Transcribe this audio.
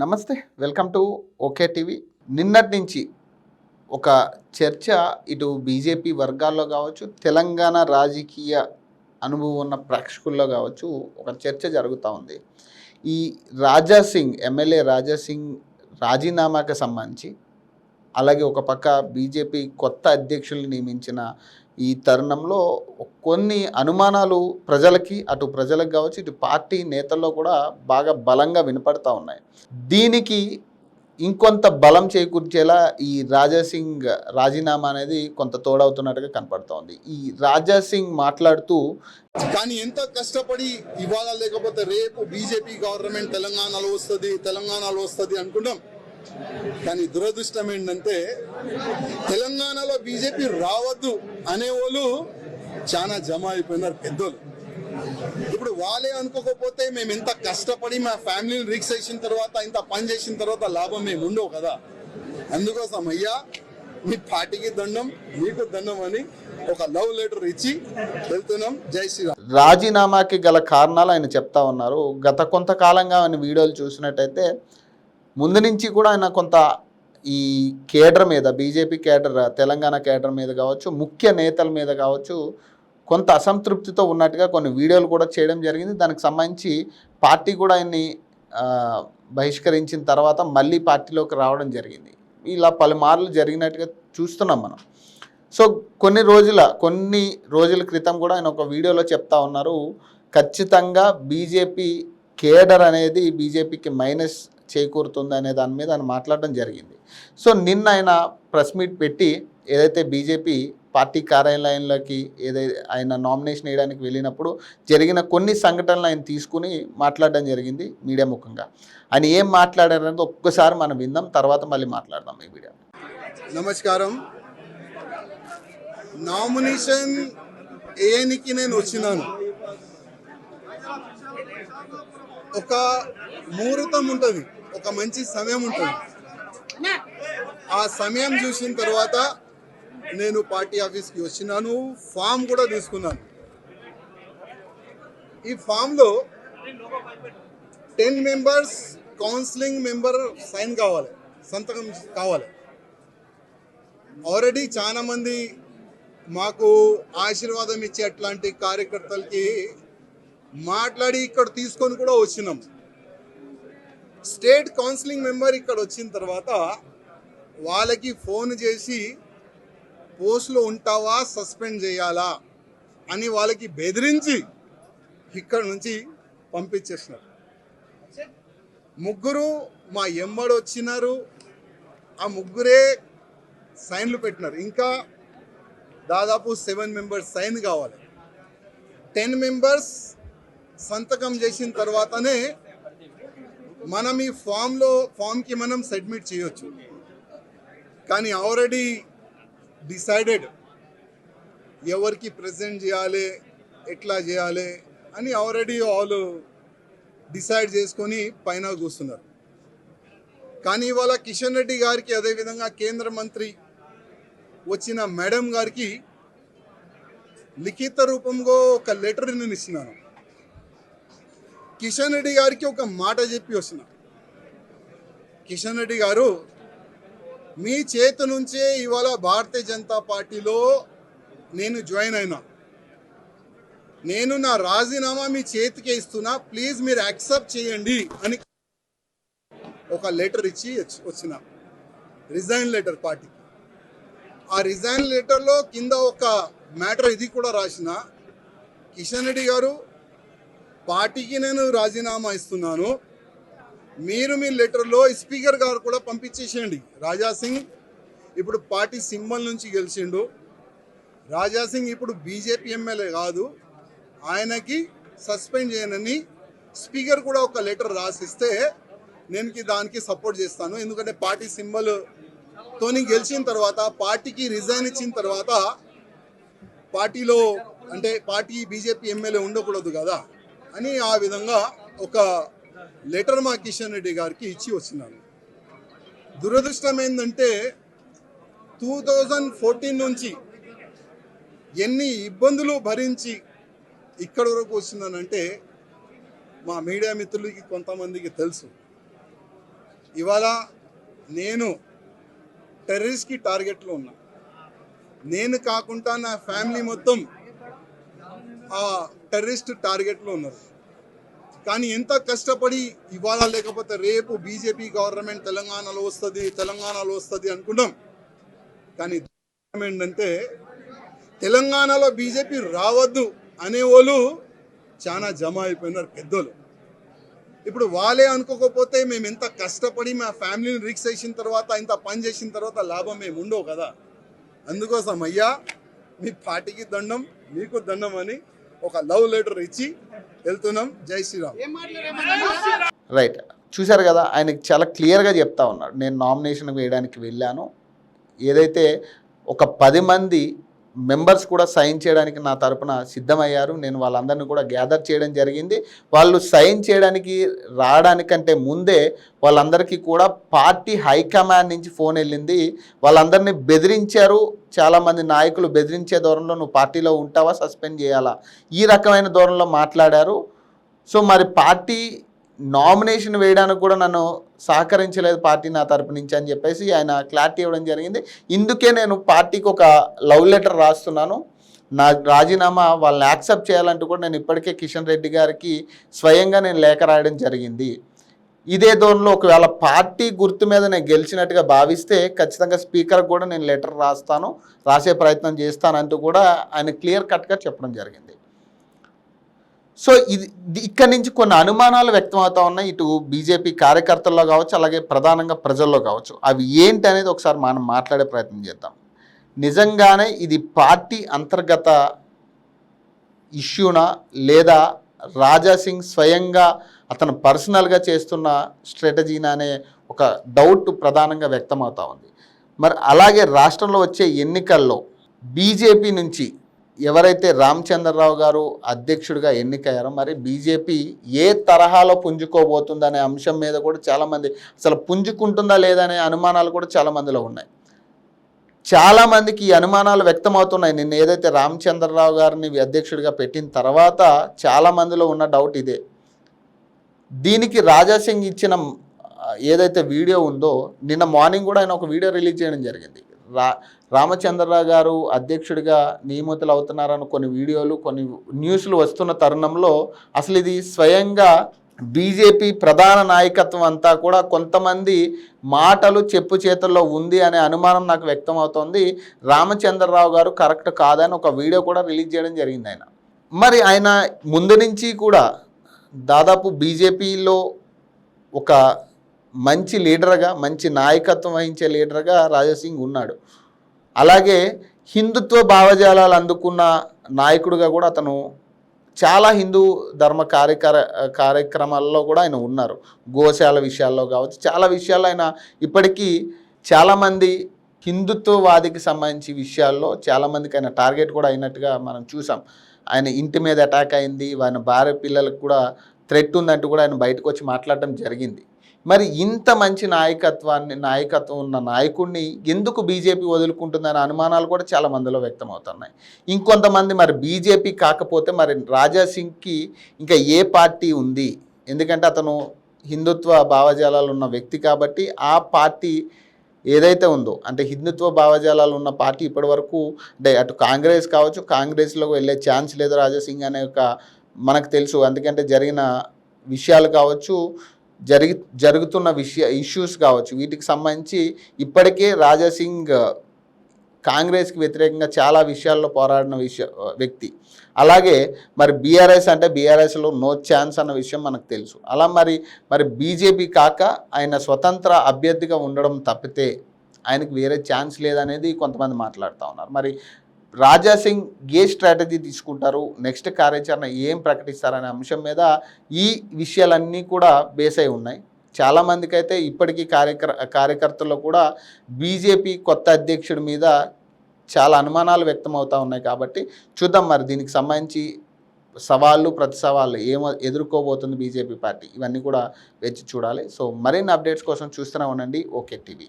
నమస్తే. Welcome to okay TV. నిన్నటి నుంచి ఒక చర్చ ఇటు బీజేపీ వర్గాల్లో కావచ్చు, తెలంగాణ రాజకీయ అనుభవం ఉన్న ప్రేక్షకుల్లో కావచ్చు, ఒక చర్చ జరుగుతూ ఉంది. ఈ ఎమ్మెల్యే రాజా సింగ్ రాజీనామాకి సంబంధించి, అలాగే ఒక పక్క బీజేపీ కొత్త అధ్యక్షుల్ని నియమించిన ఈ తరుణంలో కొన్ని అనుమానాలు అటు ప్రజలకు కావచ్చు, ఇటు పార్టీ నేతల్లో కూడా బాగా బలంగా వినపడతా ఉన్నాయి. దీనికి ఇంకొంత బలం చేకూర్చేలా ఈ రాజా సింగ్ రాజీనామా అనేది కొంత తోడవుతున్నట్టుగా కనపడతా ఉంది. ఈ రాజా సింగ్ మాట్లాడుతూ, కానీ ఎంత కష్టపడి ఇవాళ లేకపోతే రేపు బీజేపీ గవర్నమెంట్ తెలంగాణలో వస్తుంది అనుకుంటాం. కానీ దురదృష్టం ఏంటంటే తెలంగాణలో బీజేపీ రావద్దు అనేవాళ్ళు చాలా జమ అయిపోయినారు పెద్దోళ్ళు. ఇప్పుడు వాళ్ళే అనుకోకపోతే మేము ఎంత కష్టపడి మా ఫ్యామిలీని రిక్స్ చేసిన తర్వాత, ఇంత పని చేసిన తర్వాత లాభం మేము ఉండవు కదా. అందుకోసం అయ్యా మీ పార్టీకి దండం, మీకు దండం అని ఒక లవ్ లెటర్ ఇచ్చి వెళ్తున్నాం. జై శ్రీరామ్. రాజీనామాకి గల కారణాలు ఆయన చెప్తా ఉన్నారు. గత కొంతకాలంగా ఆయన వీడియోలు చూసినట్టయితే ముందు నుంచి కూడా ఆయన కొంత ఈ కేడర్ మీద, బీజేపీ కేడర్, తెలంగాణ కేడర్ మీద కావచ్చు, ముఖ్య నేతల మీద కావచ్చు, కొంత అసంతృప్తితో ఉన్నట్టుగా కొన్ని వీడియోలు కూడా చేయడం జరిగింది. దానికి సంబంధించి పార్టీ కూడా ఆయన్ని బహిష్కరించిన తర్వాత మళ్ళీ పార్టీలోకి రావడం జరిగింది. ఇలా పలుమార్లు జరిగినట్టుగా చూస్తున్నాం మనం. సో కొన్ని రోజుల క్రితం కూడా ఆయన ఒక వీడియోలో చెప్తా ఉన్నారు, ఖచ్చితంగా బీజేపీ కేడర్ అనేది బీజేపీకి మైనస్ చేకూరుతుంది అనే దాని మీద ఆయన మాట్లాడడం జరిగింది. సో నిన్న ఆయన ప్రెస్ మీట్ పెట్టి ఏదైతే బీజేపీ పార్టీ కార్యాలయంలోకి ఆయన నామినేషన్ వేయడానికి వెళ్ళినప్పుడు జరిగిన కొన్ని సంఘటనలు ఆయన తీసుకుని మాట్లాడడం జరిగింది మీడియా ముఖంగా. ఆయన ఏం మాట్లాడారనేది ఒక్కసారి మనం విందాం, తర్వాత మళ్ళీ మాట్లాడదాం ఈ వీడియో. నమస్కారం. నామినేషన్ ఏనికి నేను వచ్చినాను. ఒక ముహూర్తం ఉంటుంది, ఒక మంచి సమయం ఉంటుంది. ఆ సమయం చూసిన తర్వాత నేను పార్టీ ఆఫీస్కి వచ్చినాను. ఫామ్ కూడా తీసుకున్నాను. ఈ ఫామ్లో 10 మెంబర్స్ కౌన్సిలింగ్ మెంబర్ సైన్ కావాలి, సంతకం కావాలి. ఆల్రెడీ చాలా మంది మాకు ఆశీర్వాదం ఇచ్చే అట్లాంటి కార్యకర్తలకి మాట్లాడి ఇక్కడ తీసుకొని కూడా వచ్చినాం. స్టేట్ కౌన్సిలింగ్ మెంబర్ ఇక్కడ వచ్చిన తర్వాత వాళ్ళకి ఫోన్ చేసి పోస్ట్లో ఉంటావా, సస్పెండ్ చేయాలా అని వాళ్ళకి బెదిరించి ఇక్కడ నుంచి పంపించేసినారు. ముగ్గురు మా ఎమ్మడు వచ్చినారు. ఆ ముగ్గురే సైన్లు పెట్టినారు. ఇంకా దాదాపు 7 మెంబర్స్ సైన్ కావాలి. 10 మెంబర్స్ సంతకం చేసిన తర్వాతనే మనం ఈ ఫామ్కి మనం సబ్మిట్ చేయొచ్చు. కానీ ఆల్రెడీ డిసైడెడ్ ఎవరికి ప్రెజెంట్ చేయాలి, ఎట్లా చేయాలి అని ఆల్రెడీ వాళ్ళు డిసైడ్ చేసుకొని పైన కూస్తున్నారు. కానీ ఇవాళ కిషన్ రెడ్డి గారికి, అదేవిధంగా కేంద్ర మంత్రి వచ్చిన మేడం గారికి లిఖిత రూపంలో ఒక లెటర్ నేను ఇచ్చినాను. కిషన్ రెడ్డి గారికి ఒక మాట చెప్పి వస్తున్నా, కిషన్ రెడ్డి గారు మీ చేతి నుంచే ఇవాళ భారతీయ జనతా పార్టీలో నేను జాయిన్ అయినా. నేను నా రాజీనామా మీ చేతికే ఇస్తున్నా, ప్లీజ్ మీరు యాక్సెప్ట్ చేయండి అని ఒక లెటర్ ఇచ్చి వచ్చిన, రిజైన్ లెటర్ పార్టీకి. ఆ రిజైన్ లెటర్లో కింద ఒక మ్యాటర్ ఇది కూడా రాసిన, కిషన్ రెడ్డి గారు పార్టీకి నేను రాజీనామా ఇస్తున్నాను, మీరు మీ లెటర్లో స్పీకర్ గారు కూడా పంపించేసేయండి. రాజా సింగ్ ఇప్పుడు పార్టీ సింబల్ నుంచి గెలిచిండు. రాజా సింగ్ ఇప్పుడు బీజేపీ ఎమ్మెల్యే కాదు, ఆయనకి సస్పెండ్ చేయనని స్పీకర్ కూడా ఒక లెటర్ రాసిస్తే నేను దానికి సపోర్ట్ చేస్తాను. ఎందుకంటే పార్టీ సింబల్తోని గెలిచిన తర్వాత, పార్టీకి రిజైన్ ఇచ్చిన తర్వాత పార్టీలో అంటే పార్టీ బీజేపీ ఎమ్మెల్యే ఉండకూడదు కదా అని ఆ విధంగా ఒక లెటర్ మా కిషన్ రెడ్డి గారికి ఇచ్చి వచ్చినాను. దురదృష్టం ఏంటంటే 2014 నుంచి ఎన్ని ఇబ్బందులు భరించి ఇక్కడ వరకు వస్తున్నానంటే మా మీడియా మిత్రులకి కొంతమందికి తెలుసు. ఇవాళ నేను టెర్రరిస్ట్కి టార్గెట్లో ఉన్నా. నేను కాకుండా నా ఫ్యామిలీ మొత్తం ఆ టెర్రరిస్ట్ టార్గెట్లో ఉన్నారు. కానీ ఎంత కష్టపడి ఇవాళ లేకపోతే రేపు బీజేపీ గవర్నమెంట్ తెలంగాణలో వస్తుంది అనుకున్నాం. కానీ ఏంటంటే తెలంగాణలో బీజేపీ రావద్దు అనేవాళ్ళు చాలా జమ అయిపోయినారు పెద్దోళ్ళు. ఇప్పుడు వాళ్ళే అనుకోకపోతే మేము ఎంత కష్టపడి మా ఫ్యామిలీని రిక్స్ చేసిన తర్వాత ఇంత పని చేసిన తర్వాత లాభం మేము ఉండవు కదా. అందుకోసం అయ్యా మీ పార్టీకి దండం, మీకు దండం అని ఒక లవ్ లెటర్ ఇచ్చి వెళ్తున్నాం. జై శ్రీరామ్. రైట్, చూశారు కదా, ఆయనకి చాలా క్లియర్గా చెప్తా ఉన్నాడు. నేను నామినేషన్ వేయడానికి వెళ్ళాను, ఏదైతే ఒక 10 మంది మెంబర్స్ కూడా సైన్ చేయడానికి నా తరపున సిద్ధమయ్యారు, నేను వాళ్ళందరినీ కూడా గ్యాదర్ చేయడం జరిగింది. వాళ్ళు సైన్ చేయడానికి రావడానికంటే ముందే వాళ్ళందరికీ కూడా పార్టీ హైకమాండ్ నుంచి ఫోన్ వెళ్ళింది. వాళ్ళందరినీ బెదిరించారు, చాలామంది నాయకులు బెదిరించే ధోరణిలో నువ్వు పార్టీలో ఉంటావా, సస్పెండ్ చేయాలా, ఈ రకమైన ధోరణిలో మాట్లాడారు. సో మరి పార్టీ నామినేషన్ వేయడానికి కూడా నన్ను సహకరించలేదు పార్టీ నా తరపు నుంచి అని చెప్పేసి ఆయన క్లారిటీ ఇవ్వడం జరిగింది. ఇందుకే నేను పార్టీకి ఒక లవ్ లెటర్ రాస్తున్నాను, నా రాజీనామా వాళ్ళని యాక్సెప్ట్ చేయాలంటూ కూడా నేను ఇప్పటికే కిషన్ రెడ్డి గారికి స్వయంగా నేను లేఖ రాయడం జరిగింది. ఇదే ధోరణిలో ఒకవేళ పార్టీ గుర్తు మీద నేను గెలిచినట్టుగా భావిస్తే ఖచ్చితంగా స్పీకర్కి కూడా నేను లెటర్ రాసే ప్రయత్నం చేస్తానంటూ కూడా ఆయన క్లియర్ కట్గా చెప్పడం జరిగింది. సో ఇక్కడి నుంచి కొన్ని అనుమానాలు వ్యక్తం అవుతా ఉన్నాయి, ఇటు బీజేపీ కార్యకర్తల్లో కావచ్చు, అలాగే ప్రధానంగా ప్రజల్లో కావచ్చు. అవి ఏంటి అనేది ఒకసారి మనం మాట్లాడే ప్రయత్నం చేద్దాం. నిజంగానే ఇది పార్టీ అంతర్గత ఇష్యూనా, లేదా రాజాసింగ్ స్వయంగా అతను పర్సనల్గా చేస్తున్న స్ట్రాటజీనా అనే ఒక డౌట్ ప్రధానంగా వ్యక్తమవుతా ఉంది. మరి అలాగే రాష్ట్రంలో వచ్చే ఎన్నికల్లో బీజేపీ నుంచి ఎవరైతే రామచంద్రరావు గారు అధ్యక్షుడిగా ఎన్నికయ్యారో, మరి బీజేపీ ఏ తరహాలో పుంజుకోబోతుందనే అంశం మీద కూడా చాలామంది అసలు పుంజుకుంటుందా లేదా అనే అనుమానాలు కూడా చాలామందిలో ఉన్నాయి. చాలామందికి ఈ అనుమానాలు వ్యక్తమవుతున్నాయి. నిన్న ఏదైతే రామచంద్రరావు గారిని అధ్యక్షుడిగా పెట్టిన తర్వాత చాలామందిలో ఉన్న డౌట్ ఇదే. దీనికి రాజాసింగ్ ఇచ్చిన ఏదైతే వీడియో ఉందో, నిన్న మార్నింగ్ కూడా ఆయన ఒక వీడియో రిలీజ్ చేయడం జరిగింది. రామచంద్రరావు గారు అధ్యక్షుడిగా నియమితులు అవుతున్నారని కొన్ని వీడియోలు, కొన్ని న్యూస్లు వస్తున్న తరుణంలో అసలు ఇది స్వయంగా బీజేపీ ప్రధాన నాయకత్వం అంతా కూడా కొంతమంది మాటలు చెప్పు చేతుల్లో ఉంది అనే అనుమానం నాకు వ్యక్తం అవుతోంది. రామచంద్రరావు గారు కరెక్ట్ కాదని ఒక వీడియో కూడా రిలీజ్ చేయడం జరిగింది ఆయన. మరి ఆయన ముందు నుంచి కూడా దాదాపు బీజేపీలో ఒక మంచి లీడర్గా, మంచి నాయకత్వం వహించే లీడర్గా రాజాసింగ్ ఉన్నాడు. అలాగే హిందుత్వ భావజాలాలు అందుకున్న నాయకుడిగా కూడా అతను చాలా హిందూ ధర్మ కార్యక్రమాల్లో కూడా ఆయన ఉన్నారు. గోశాల విషయాల్లో కావచ్చు, చాలా విషయాల్లో ఆయన ఇప్పటికీ చాలామంది హిందుత్వవాదికి సంబంధించి విషయాల్లో చాలామందికి ఆయన టార్గెట్ కూడా అయినట్టుగా మనం చూసాం. ఆయన ఇంటి మీద అటాక్ అయింది, ఆయన భార్య పిల్లలకు కూడా థ్రెట్ ఉందంటూ కూడా ఆయన బయటకు వచ్చి మాట్లాడటం జరిగింది. మరి ఇంత మంచి నాయకత్వం ఉన్న నాయకుడిని ఎందుకు బీజేపీ వదులుకుంటుందనే అనుమానాలు కూడా చాలా మందిలో వ్యక్తం అవుతున్నాయి. ఇంకొంతమంది మరి బీజేపీ కాకపోతే మరి రాజాసింగ్కి ఇంకా ఏ పార్టీ ఉంది, ఎందుకంటే అతను హిందుత్వ భావజాలాలు ఉన్న వ్యక్తి కాబట్టి ఆ పార్టీ ఏదైతే ఉందో, అంటే హిందుత్వ భావజాలాలు ఉన్న పార్టీ ఇప్పటి వరకు అంటే అటు కాంగ్రెస్ కావచ్చు, కాంగ్రెస్లోకి వెళ్ళే ఛాన్స్ లేదు రాజాసింగ్ అనే ఒక మనకు తెలుసు. ఎందుకంటే జరిగిన విషయాలు కావచ్చు, జరుగుతున్న ఇష్యూస్ కావచ్చు, వీటికి సంబంధించి ఇప్పటికే రాజాసింగ్ కాంగ్రెస్కి వ్యతిరేకంగా చాలా విషయాల్లో పోరాడిన వ్యక్తి. అలాగే మరి బీఆర్ఎస్ అంటే బీఆర్ఎస్లో నో ఛాన్స్ అన్న విషయం మనకు తెలుసు. అలా మరి బీజేపీ కాక ఆయన స్వతంత్ర అభ్యర్థిగా ఉండడం తప్పితే ఆయనకు వేరే ఛాన్స్ లేదనేది కొంతమంది మాట్లాడుతూ ఉన్నారు. మరి రాజాసింగ్ ఏ స్ట్రాటజీ తీసుకుంటారు, నెక్స్ట్ కార్యాచరణ ఏం ప్రకటిస్తారనే అంశం మీద ఈ విషయాలన్నీ కూడా బేస్ అయి ఉన్నాయి. చాలామందికి అయితే ఇప్పటికీ కార్యకర్తల్లో కూడా బీజేపీ కొత్త అధ్యక్షుడి మీద చాలా అనుమానాలు వ్యక్తం అవుతూ ఉన్నాయి. కాబట్టి చూద్దాం మరి దీనికి సంబంధించి సవాళ్ళు ప్రతి సవాళ్ళు ఏమో ఎదుర్కోబోతుంది బీజేపీ పార్టీ, ఇవన్నీ కూడా వేచి చూడాలి. సో మరిన్ని అప్డేట్స్ కోసం చూస్తూనే ఉండండి ఓకే టీవీ.